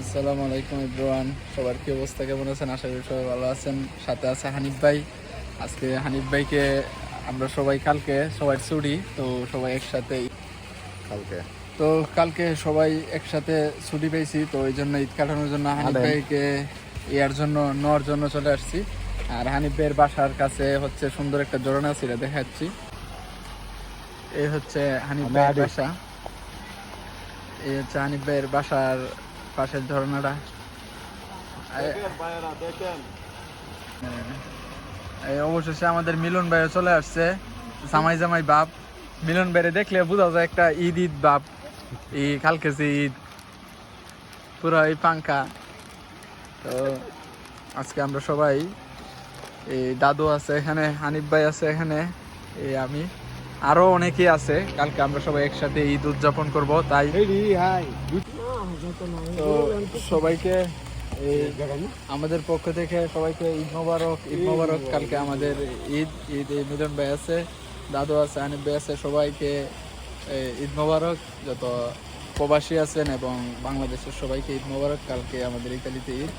আসসালামু আলাইকুম এভরিওয়ান, সবার কি অবস্থা, কেমন আছেন? আশা করি সবাই ভালো আছেন। সাথে আছে হানিফ ভাই। আজকে হানিফ ভাইকে আমরা সবাই কালকে সবাই ছুটি, তো সবাই একসাথে কালকে তো কালকে সবাই একসাথে ছুটি পেয়েছি, তো এই জন্য ঈদ কাটানোর জন্য হানিফ ভাইকে ইয়ার জন্য নেওয়ার জন্য চলে আসছি। আর হানিফ ভাইয়ের বাসার কাছে হচ্ছে সুন্দর একটা ঝর্ণা ছিল, দেখাচ্ছি। এই হচ্ছে হানিফ ভাইয়ের বাসা। এই হচ্ছে হানিফ ভাইয়ের বাসার পাশের ঝর্ণাটা। এই অবশেষে আমাদের মিলন ভাইও চলে আসছে, জামাই জামাই বাপ। মিলন ভাইরে দেখলে বোঝা যায় একটা ঈদ ঈদ বাপ। এই কালকে যে ঈদ, পুরো এই পাঙ্কা। তো আজকে আমরা সবাই, এই দাদু আছে এখানে, হানিফ ভাই আছে এখানে, এই আমি, আরো অনেকেই আছে। কালকে আমরা সবাই একসাথে ঈদ উদযাপন করব, তাই তো সবাইকে আমাদের পক্ষ থেকে সবাইকে ঈদ মোবারক, ঈদ মোবারক। কালকে আমাদের ঈদ। ঈদ এই মিলন ভাই আছে, দাদু আছে, হানিফ ভাই আছে, সবাইকে ঈদ মোবারক। যত প্রবাসী আছেন এবং বাংলাদেশের সবাইকে ঈদ মোবারক। কালকে আমাদের ইতালিতে ঈদ।